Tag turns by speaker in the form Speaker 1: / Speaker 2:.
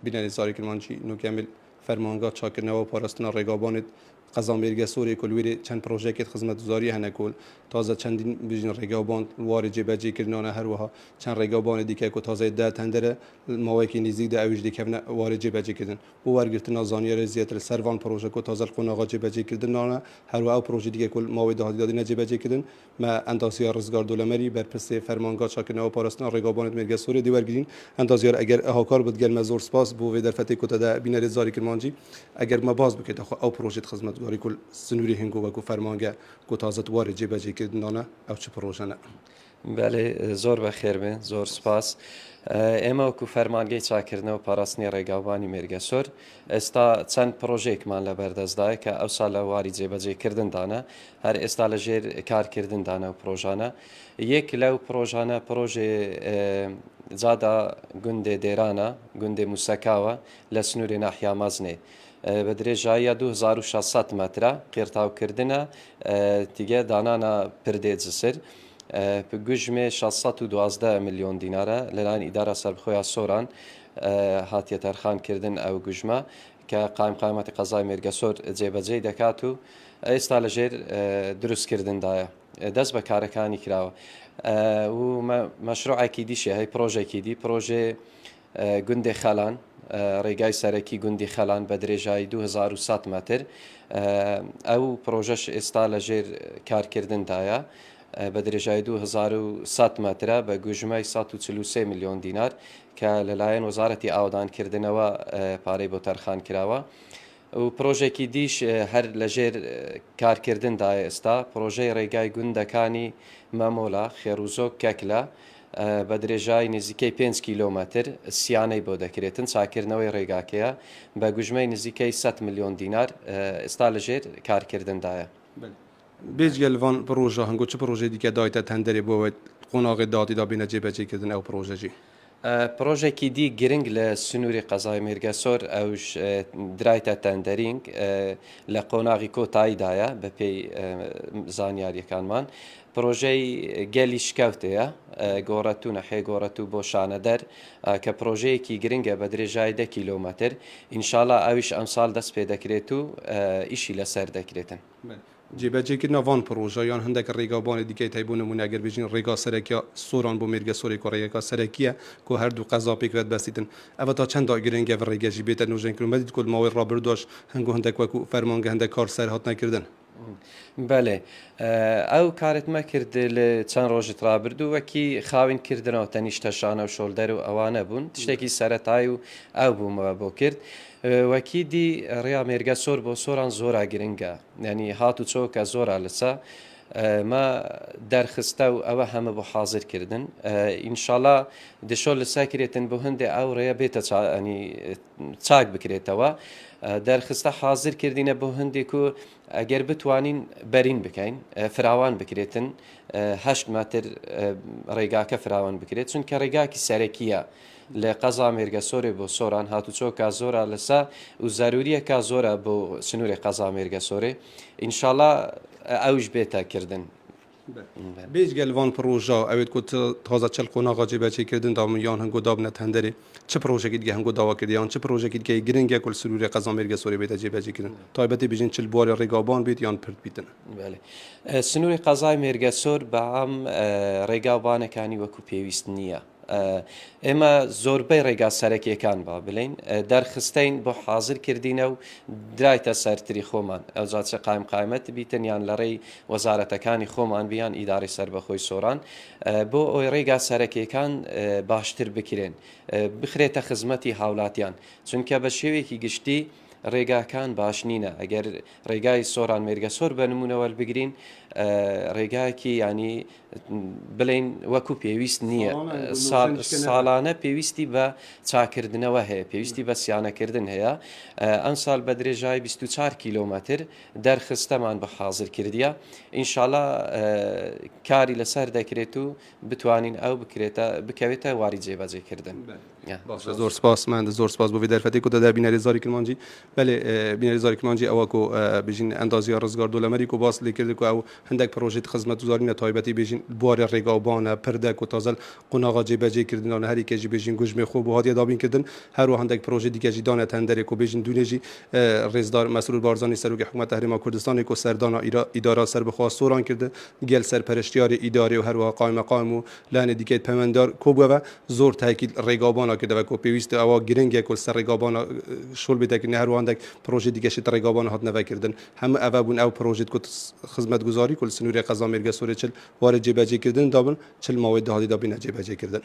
Speaker 1: بینەری ساری کرمانچی نوکەمل فەرمانگا چاکردنەوە پاراستنا ڕێگابانێت قەزا مێرگە سووری کولوێری چەند پرۆژێکێت خزمەتگوزاری هەنەکۆل تازە چەندین بژین ڕێگابان واری جێبەجێکردنانە هەروەها چەند ڕێگابانی دیکە و تازای دا تەندەرە ماوەیەکی نزیکدا ئەویش دیکەونە واری جێبەجێکردن بۆ وەرگرتنا زانیارە زیاتر سەروان پرۆژە و تازە قۆناغا جێبەجێکردنانە هەروە ئەو پرۆژه دیکە کل ماوەی داهاتدادینە جێبەجێکردن مە ئەندازیار ڕزگار دۆلەمەری بەرپرسێ فەرمانگا چاکردنەوە پاراستنا ڕێگابانێت مێرگە سووری دیوەرگرین ئەندازیار ئەگەر هاوکار بتگەلمە زۆر سپاس بۆ وێ دەرفەتێک کۆتەدا بینەری زاری کرمانجی ئەگەر مە باز بکەیت ئەو پرۆژێت خزمەتگوزاری کل سنووری هنگۆ وەکو فەرمانگە و تازە واری جێبەجێکردنانە ئەو چ پرۆژەنە
Speaker 2: بەێ زۆر بەخێربێ زۆر سپاس ئێمە وەکو فەرمانگەی چاکردنەوە پاراستنی ڕێگاوانی مێرگە سۆر ئێستا چەند پرۆژێکمان لە بەردەستدایە کە ئەو سال لە واری جێبەجێکردندانە هەر ئێستا لە ژێر کارکردندانە و پرۆژانە یەک لەو پرۆژانە پرۆژێ جادا گوندێ دێرانە گوندێ موسەکاوە لە سنووری ناحیا مەزنێ بە درێژاییە 2600 مەترە قێرتاوکردنە دیگە دانانە پردێ جسر گوژمێ 612 میلیۆن دینارە لەلایەن ئیدارە سەربخۆیان سۆران هاتیە تەرخانکردن ئەو گوژمە کە قایمقامەتی قەزای مێرگە سۆر جێبەجێ دەکات و ئێستا لە ژێر دروستکردندایە دەست بە کارەکانی کراوە و مەشروعێکی دیشە هەی پرۆژێکی دی پرۆژێ گوندێ خەلان ڕێگای سەرەکی گوندی خەلان بە درێژایی 2100 مەتر ئەو پرۆژەش ئێستا لە ژێر کارکردندایە بە درێژایی 2100 مەترە بە گوژمەی 143 میلیۆن دینار کە لەلایەن وەزارەتی ئاودانکردنەوە پارەی بۆ تەرخان کراوە و پرۆژێکی دیش هەر لە ژێر کارکردندایە ئێستا پرۆژەی ڕێگای گوندەکانی مەمۆلا خێروزۆک کەکلە بە درێژای نزیکەی 5 کیلۆمەتر سیانەی بۆ دەکرێتن چاکردنەوەی ڕێگاکەیە بە گوژمەی نزیکەی 100 میلیۆن دینار ئێستا لە ژێر کارکردندایە
Speaker 1: بێجگەلوان پرۆژە هەنگۆ چ پرۆژێ دیکە دایتە تەندەرێ بۆەوەی قۆناغی دادیدا بینە جێبەجێکردن ئەو پرۆژەجی
Speaker 2: پرۆژێکی دی گرنگ لە سنووری قەزای مێرگە سۆر ئەوش درایتە تەندەرینگ لە قۆناغی کۆتاییدایە بە پێی زانیاریەکانمان پرۆژەی گەلی شکەوتەیە گۆڕەتونە حێ گۆڕەت و بۆ شانەدەر کە پرۆژەیەکی گرنگە بە درێژای 10 کیلۆمەتر ئینشاڵا ئەویش ئەمساڵ دەست پێ دەکرێت و ئیشی لەسەر دەکرێتن.
Speaker 1: جێبەجێکردنەوە وان پرۆژە یان هەندێک ڕێگابانی دیکەی تایبوو نمونە ئەگەر بژین ڕێگا سەرەکیە سۆران بۆ مێرگە سۆری کۆڕەیەکە سەرەکیە کۆ هەردوو قەزا پێکرێت بەسیتن ئەوە تا چەند گرنگە ڕێگەژی بێتە نوژەن کرومەدیت کل ماوەی ڕابردۆش هەنگۆ هەندێک وەکو فەرمانگە هەندێک کار سەر هات نەکردن
Speaker 2: بەێ ئەو کارتمە کرد لە چەند ڕۆژت ڕابردوو وەکی خاوین کردنەوە تەنیشتە شانە و شۆلدەر و ئەوانە بوون تشتێکی سەرەتایی و ئەو بوومەوە بۆ کرد وەکی دی ڕیا مێرگە سۆر بۆ سۆران زۆرا گرنگە ینی هات و چۆکە زۆرا لەسە ما دەرخستە و ئەوە هەمە بۆ حاضرکردن ئینشاڵا دشۆ لەساکرێتن بۆ هەندێ ئەو ڕێە بێتە چاک بکرێتەوە دەرخستە حاضر کردینە بۆ هەندێک و ئەگەر بتوانین بەرین بکەین فراوان بکرێتن 8 مەتر ڕێگاکە فراوان بکرێت چونکە ڕێگاکی سەرەکیە لە قەزا مێرگە سۆرێ بۆ سۆران هاتوچۆکە زۆرە لەسا و زەروریەکە زۆرە بۆ سنووری قەزا مێرگە سۆرێ ئینشاڵا ئەوش بێتە کردن
Speaker 1: بێجگەلوان پرۆژە ئەوێت کو تازە چل قۆناغا جێبەجێکردن دامیان هەنگۆ دابنە هەندەرێ چه پرۆژێکی دیگە هەنگۆ داواکردیان چه پرۆژێکی دیکە گرنگە کل سنووری قەزا مێرگە سۆرێ بێتە جێبەجێکردن تایبەتی بژین چل بواری ڕێگابان بێت یان پرد بیتن
Speaker 2: سنووری قەزای مێرگە سۆر بە ئەم ڕێگاوانەکانی وەکو پێویست نییە ئێمە زۆربەی ڕێگا سەرەکیەکان با بڵین دەرخستین بۆ حاضر کردینە و درایتە سەرتری خۆمان ئەو جاچە قایمەت بیتنیان لە ڕێی وەزارەتەکانی خۆمان بیان ئیداری سەربەخۆی سۆران بۆ ئەوی ڕێگا سەرەکیەکان باشتر بکرێن بخرێتە خزمەتی هاوڵاتیان چونکە بە شێوێکی گشتی ڕێگاکان باش نینە ئەگەر ڕێگای سۆران مێرگە سۆر بە نمونەوە بگرین ڕێگایەکی ینی بڵین وەکو پێویست نییە ساڵانە پێویستی بە چاکردنەوە هەیە پێویستی بە سیانەکردن هەیە ئەم ساڵ بە درێژای 24 کیلۆمەتر دەرخستەمان بە حاضر کردیە ئینشاڵا کاری لەسەر دەکرێت و بتوانین ئەو بکەوێتە واری جێبەجێکردن
Speaker 1: زۆر سپاسمانە زۆر سپاس بۆ دەرفەتی و دەدا بینەری زاری کرمانجی بەێ بینەری زاری کرمانجی ئەوە کۆ بژین ئەندازی ڕزگار دۆلەمەری و باس لێ کرد و ئەو هندێک پرۆژێت خزمەتگوزاری نەتایبەتی بێژین بوارە ڕێگاوبانە پردەک و تازە قۆناغا جێبەجێکردنانە هەریکێژی بێژین گوژمێ خۆ بۆ هااتیا دابینکردن هەروە هەندێک پرۆژه دیکەژی دانێت هەندێک و بێژین دونێژی ڕێزدار مەسئول بارزانانی سەرۆکی حکوومەت هەرێما کوردستانی و سەردانا ئیدارا سەربەخوا سۆران کرده گەل سەرپەرشتیاری ئیداری و هەروەها قایمەقام و لایەنە دیکەیت پەیوەنددار کۆبووە زۆر تاکید ڕێگابانە کردەوە و پێویستە ئەوە گرنگێک و سەر ڕێگابانە شۆل بێتەکردنی هەروەندێک پرۆژه دیکەشت ڕێگابانە هاتنەوەکردن هەموو ئەوە بوون ئەو پرۆژێت کو خزمەتگوزاری کول سنووری قەزا مێرگە سوورێ چل وارە جێبەجێکردن دابن چل ماوەی داهاتی دابینە جێبەجێکردن